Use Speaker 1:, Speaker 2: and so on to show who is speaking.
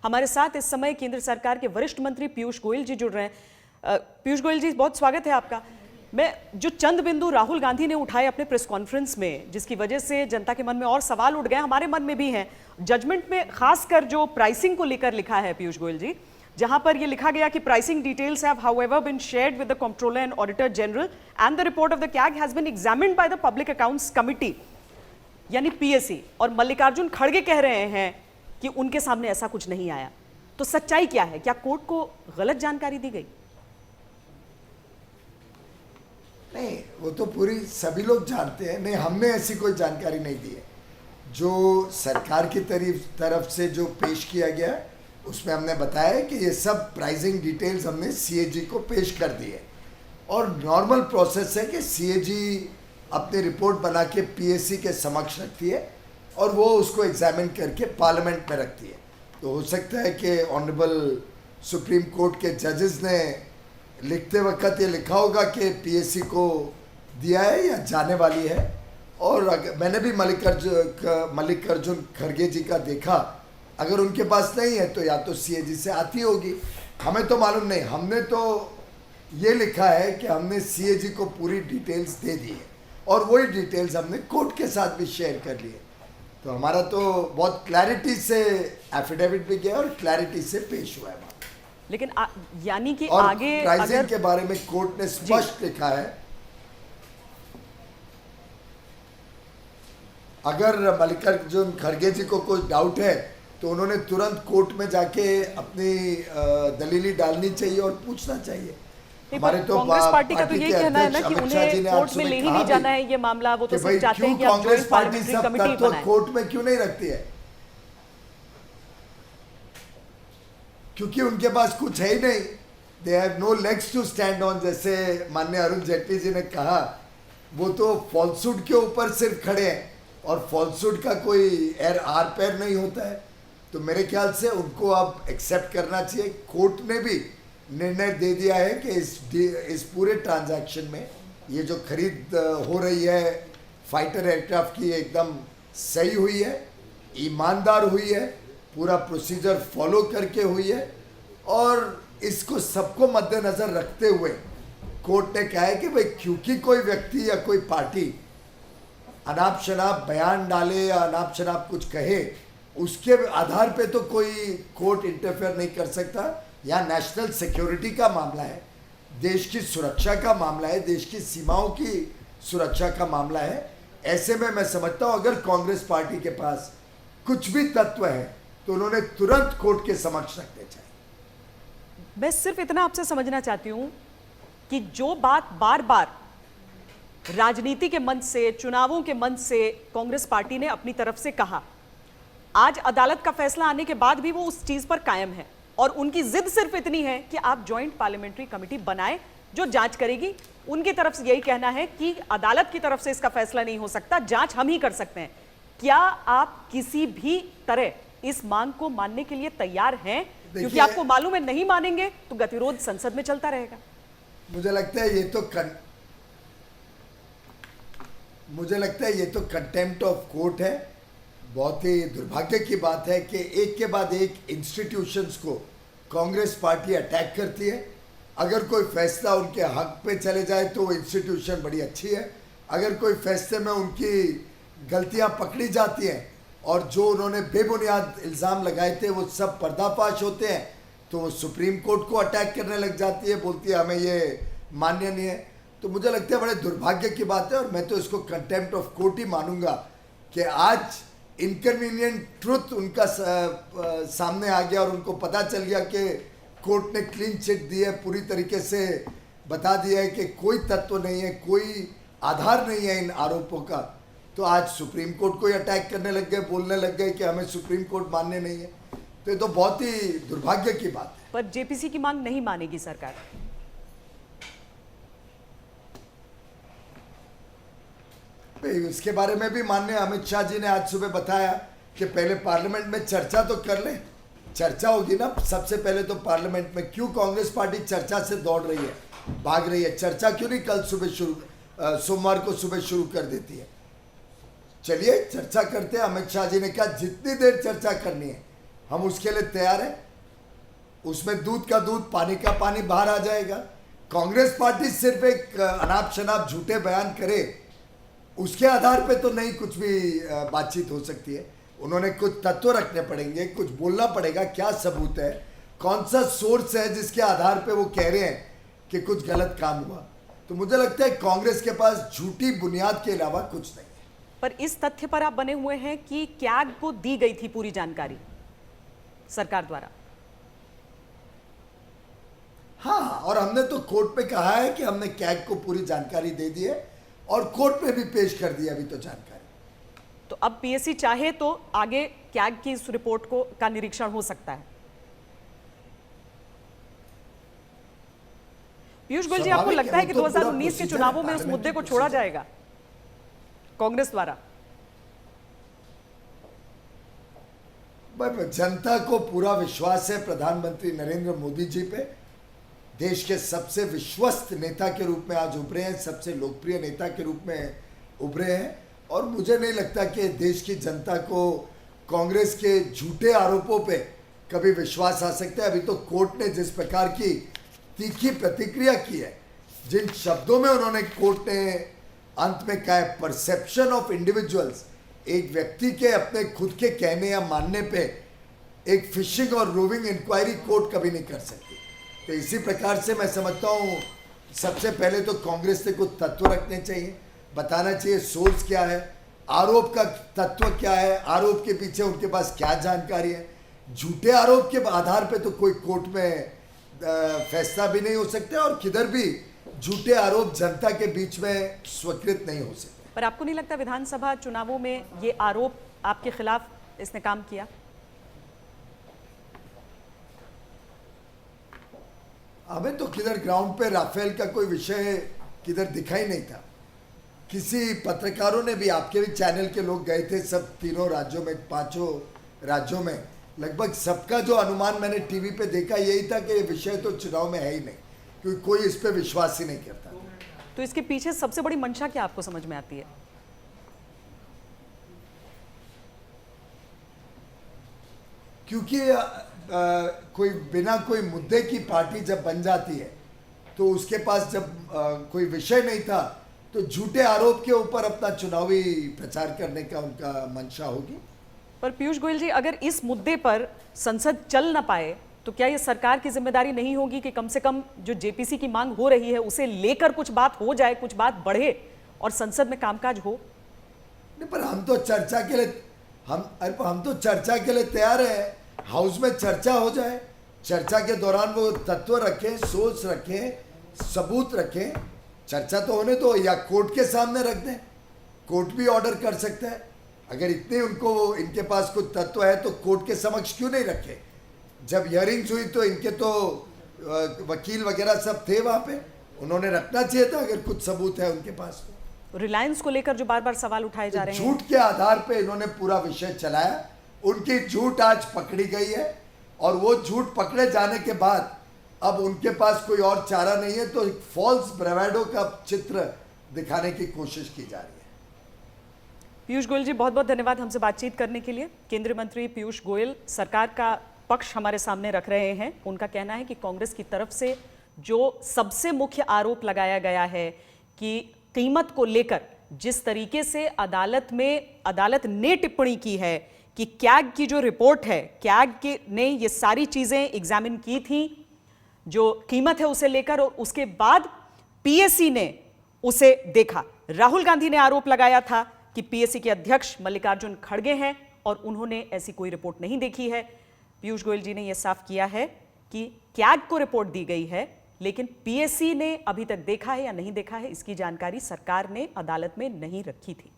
Speaker 1: हमारे साथ इस समय केंद्र सरकार के वरिष्ठ मंत्री पीयूष गोयल जी जुड़ रहे हैं। पीयूष गोयल जी, बहुत स्वागत है आपका। मैं जो चंद बिंदु राहुल गांधी ने उठाए अपने प्रेस कॉन्फ्रेंस में, जिसकी वजह से जनता के मन में और सवाल उठ गए, हमारे मन में भी हैं। जजमेंट में खासकर जो प्राइसिंग को लेकर लिखा है पीयूष गोयल जी, जहां पर यह लिखा गया कि pricing details have however been shared with the controller and auditor general and the report of the CAG has been examined by the public accounts committee, यानी पीएससी। और मल्लिकार्जुन खड़गे कह रहे हैं कि उनके सामने ऐसा कुछ नहीं आया। तो सच्चाई क्या है? क्या कोर्ट को गलत जानकारी दी गई?
Speaker 2: नहीं, वो तो पूरी सभी लोग जानते हैं। नहीं, हमने ऐसी कोई जानकारी नहीं दी है। जो सरकार की तरफ से जो पेश किया गया उसमें हमने बताया है कि ये सब प्राइसिंग डिटेल्स हमने सीएजी को पेश कर दी है। और नॉर्मल प्रोसेस है कि सीएजी अपनी रिपोर्ट बना के पीएससी के समक्ष रखती है और वो उसको एग्जामिन करके पार्लियामेंट में रखती है। तो हो सकता है कि ऑनरेबल सुप्रीम कोर्ट के जजेस ने लिखते वक्त ये लिखा होगा कि पीएससी को दिया है या जाने वाली है। और मैंने भी मल्लिकार्जुन खड़गे जी का देखा, अगर उनके पास नहीं है तो या तो सीएजी से आती होगी, हमें तो मालूम नहीं। हमने तो ये लिखा है कि हमने सीएजी को पूरी डिटेल्स दे दी है और वही डिटेल्स हमने कोर्ट के साथ भी शेयर कर ली है। तो हमारा तो बहुत क्लैरिटी से एफिडेविट भी गया और क्लैरिटी से पेश हुआ है।
Speaker 1: लेकिन यानी कि
Speaker 2: और
Speaker 1: आगे
Speaker 2: प्राइसिंग
Speaker 1: अगर
Speaker 2: के बारे में कोर्ट ने स्पष्ट लिखा है, अगर मल्लिकार्जुन खड़गे जी को कोई डाउट है तो उन्होंने तुरंत कोर्ट में जाके अपनी दलीली डालनी चाहिए और पूछना चाहिए। हमारे तो
Speaker 1: कांग्रेस पार्टी का तो यही कहना है ना कि उन्हें कोर्ट में ले ही नहीं जाना है ये मामला। वो तो सिर्फ चाहते हैं कि आप
Speaker 2: Congress party
Speaker 1: parliamentary
Speaker 2: sub
Speaker 1: committee
Speaker 2: तत्व
Speaker 1: बनाएं।
Speaker 2: कोर्ट में क्यों नहीं रखती है? क्योंकि उनके पास कुछ है ही नहीं। They have no legs to stand on. जैसे माननीय अरुण जेटली जी ने कहा, वो तो फॉल्सूट के ऊपर सिर्फ खड़े हैं और फॉल्सूट का कोई आर पैर नहीं होता है। तो मेरे ख्याल से उनको अब एक्सेप्ट करना चाहिए। कोर्ट ने भी निर्णय दे दिया है कि इस पूरे ट्रांजैक्शन में ये जो खरीद हो रही है फाइटर एयरक्राफ्ट की, एकदम सही हुई है, ईमानदार हुई है, पूरा प्रोसीजर फॉलो करके हुई है। और इसको सबको मद्देनज़र रखते हुए कोर्ट ने कहा है कि भाई क्योंकि कोई व्यक्ति या कोई पार्टी अनाप शनाप बयान डाले या अनाप शनाप कुछ कहे, उसके आधार पे तो कोई कोर्ट इंटरफेयर नहीं कर सकता। यहाँ नेशनल सिक्योरिटी का मामला है, देश की सुरक्षा का मामला है, देश की सीमाओं की सुरक्षा का मामला है। ऐसे में मैं समझता हूँ अगर कांग्रेस पार्टी के पास कुछ भी तत्व है तो उन्होंने तुरंत कोर्ट के समक्ष रखने चाहिए।
Speaker 1: मैं सिर्फ इतना आपसे समझना चाहती हूँ कि जो बात बार बार राजनीति के मंच से, चुनावों के मंच से कांग्रेस पार्टी ने अपनी तरफ से कहा, आज अदालत का फैसला आने के बाद भी वो उस चीज पर कायम है और उनकी जिद सिर्फ इतनी है कि आप ज्वाइंट पार्लियामेंट्री कमेटी बनाएं जो जांच करेगी। उनकी तरफ से यही कहना है कि अदालत की तरफ से इसका फैसला नहीं हो सकता, जांच हम ही कर सकते हैं। क्या आप किसी भी तरह इस मांग को मानने के लिए तैयार हैं? क्योंकि आपको मालूम है नहीं मानेंगे तो गतिरोध संसद में चलता रहेगा।
Speaker 2: मुझे लगता है ये तो कंटेम्प्ट ऑफ कोर्ट है। बहुत ही दुर्भाग्य की बात है कि एक के बाद एक इंस्टीट्यूशंस को कांग्रेस पार्टी अटैक करती है। अगर कोई फैसला उनके हक पे चले जाए तो वो इंस्टीट्यूशन बड़ी अच्छी है। अगर कोई फैसले में उनकी गलतियां पकड़ी जाती हैं और जो उन्होंने बेबुनियाद इल्ज़ाम लगाए थे वो सब पर्दाफाश होते हैं तो वो सुप्रीम कोर्ट को अटैक करने लग जाती है, बोलती है हमें ये मान्य नहीं है। तो मुझे लगता है बड़े दुर्भाग्य की बात है और मैं तो इसको कंटेम्प्ट ऑफ कोर्ट ही मानूंगा कि आज इनकन्वीनियंट ट्रुथ उनका सामने आ गया और उनको पता चल गया कि कोर्ट ने क्लीन चिट दी है, पूरी तरीके से बता दिया है कि कोई तत्व नहीं है, कोई आधार नहीं है इन आरोपों का। तो आज सुप्रीम कोर्ट को ही अटैक करने लग गए, बोलने लग गए कि हमें सुप्रीम कोर्ट मानने नहीं है। तो ये तो बहुत ही दुर्भाग्य की बात है।
Speaker 1: पर जेपीसी की मांग नहीं मानेगी सरकार।
Speaker 2: इसके बारे में भी माननीय अमित शाह जी ने आज सुबह बताया कि पहले पार्लियामेंट में चर्चा तो कर लें। चर्चा होगी ना सबसे पहले तो पार्लियामेंट में। क्यों कांग्रेस पार्टी चर्चा से दौड़ रही है, भाग रही है? चर्चा क्यों नहीं कल सुबह सोमवार को सुबह शुरू कर देती है? चलिए चर्चा करते हैं। अमित शाह जी ने कहा जितनी देर चर्चा करनी है हम उसके लिए तैयार हैं। उसमें दूध का दूध पानी का पानी बाहर आ जाएगा। कांग्रेस पार्टी सिर्फ एक अनाप शनाप झूठे बयान करे, उसके आधार पे तो नहीं कुछ भी बातचीत हो सकती है। उन्होंने कुछ तत्व रखने पड़ेंगे, कुछ बोलना पड़ेगा, क्या सबूत है, कौन सा सोर्स है जिसके आधार पे वो कह रहे हैं कि कुछ गलत काम हुआ। तो मुझे लगता है कांग्रेस के पास झूठी बुनियाद के अलावा कुछ नहीं है।
Speaker 1: पर इस तथ्य पर आप बने हुए हैं कि कैग को दी गई थी पूरी जानकारी सरकार द्वारा।
Speaker 2: हाँ, और हमने तो कोर्ट में कहा है कि हमने कैग को पूरी जानकारी दे दी है और कोर्ट में भी पेश कर दी अभी तो जानकारी।
Speaker 1: तो अब पीएससी चाहे तो आगे कैग की इस रिपोर्ट का निरीक्षण हो सकता है। पीयूष गोयल जी, आपको लगता है कि 2019 के चुनावों में उस मुद्दे को छोड़ा जाएगा कांग्रेस द्वारा?
Speaker 2: जनता को पूरा विश्वास है प्रधानमंत्री नरेंद्र मोदी जी पे। देश के सबसे विश्वस्त नेता के रूप में आज उभरे हैं, सबसे लोकप्रिय नेता के रूप में उभरे हैं, और मुझे नहीं लगता कि देश की जनता को कांग्रेस के झूठे आरोपों पे कभी विश्वास आ सकता है। अभी तो कोर्ट ने जिस प्रकार की तीखी प्रतिक्रिया की है, जिन शब्दों में उन्होंने कोर्ट ने अंत में कहा है, परसेप्शन ऑफ इंडिविजुअल्स, एक व्यक्ति के अपने खुद के कहने या मानने पे एक फिशिंग और रोविंग इंक्वायरी कोर्ट कभी नहीं कर सकती। तो इसी प्रकार से मैं समझता हूँ सबसे पहले तो कांग्रेस से कुछ तत्व रखने चाहिए, बताना चाहिए सोर्स क्या है, आरोप का तत्व क्या है, आरोप के पीछे उनके पास क्या जानकारी है। झूठे आरोप के आधार पे तो कोई कोर्ट में फैसला भी नहीं हो सकता और किधर भी झूठे आरोप जनता के बीच में स्वीकृत नहीं हो सकते।
Speaker 1: पर आपको नहीं लगता विधानसभा चुनावों में ये आरोप आपके खिलाफ इसने काम किया?
Speaker 2: हमें तो किधर ग्राउंड पे राफेल का कोई विषय किधर दिखा ही नहीं था। किसी पत्रकारों ने भी, आपके भी चैनल के लोग गए थे सब तीनों राज्यों में, 5 राज्यों में, लगभग सबका जो अनुमान मैंने टीवी पे देखा यही था कि ये विषय तो चुनाव में है ही नहीं, क्योंकि कोई इस पे विश्वास ही नहीं करता।
Speaker 1: तो इसके पीछे सबसे बड़ी मंशा क्या आपको समझ में आती है?
Speaker 2: क्योंकि कोई बिना कोई मुद्दे की पार्टी जब बन जाती है तो उसके पास जब कोई विषय नहीं था तो झूठे आरोप के ऊपर अपना चुनावी प्रचार करने का उनका मंशा होगी।
Speaker 1: पर पीयूष गोयल जी, अगर इस मुद्दे पर संसद चल ना पाए तो क्या ये सरकार की जिम्मेदारी नहीं होगी कि कम से कम जो जेपीसी की मांग हो रही है उसे लेकर कुछ बात हो जाए, कुछ बात बढ़े और संसद में कामकाज हो?
Speaker 2: नहीं, पर हम तो चर्चा के लिए हम तो चर्चा के लिए तैयार है। हाउस में चर्चा हो जाए, चर्चा के दौरान वो तत्व रखें, सोच रखें, सबूत रखें, चर्चा तो होने दो, या कोर्ट के सामने रख दें, कोर्ट भी ऑर्डर कर सकता है। अगर इतने इनके पास कुछ तत्व है तो कोर्ट के समक्ष क्यों नहीं रखे? जब हियरिंग्स हुई तो इनके तो वकील वगैरह सब थे वहाँ पे, उन्होंने रखना चाहिए था अगर कुछ सबूत है उनके पास।
Speaker 1: रिलायंस को लेकर जो बार बार सवाल उठाए जा रहे हैं,
Speaker 2: झूठ के आधार पे इन्होंने पूरा विषय चलाया, उनकी झूठ आज पकड़ी गई है और वो झूठ पकड़े जाने के बाद अब उनके पास कोई और चारा नहीं है, तो एक फॉल्स ब्रेवाडो का चित्र दिखाने की कोशिश की जा रही है।
Speaker 1: पीयूष गोयल जी, बहुत बहुत धन्यवाद हमसे बातचीत करने के लिए। केंद्रीय मंत्री पीयूष गोयल सरकार का पक्ष हमारे सामने रख रहे हैं। उनका कहना है कि कांग्रेस की तरफ से जो सबसे मुख्य आरोप लगाया गया है कि कीमत को लेकर जिस तरीके से अदालत ने टिप्पणी की है कि कैग की जो रिपोर्ट है, कैग ने ये सारी चीजें एग्जामिन की थी, जो कीमत है उसे लेकर, और उसके बाद पीएससी ने उसे देखा। राहुल गांधी ने आरोप लगाया था कि पीएससी के अध्यक्ष मल्लिकार्जुन खड़गे हैं और उन्होंने ऐसी कोई रिपोर्ट नहीं देखी है। पीयूष गोयल जी ने यह साफ किया है कि कैग को रिपोर्ट दी गई है, लेकिन पीएससी ने अभी तक देखा है या नहीं देखा है इसकी जानकारी सरकार ने अदालत में नहीं रखी थी।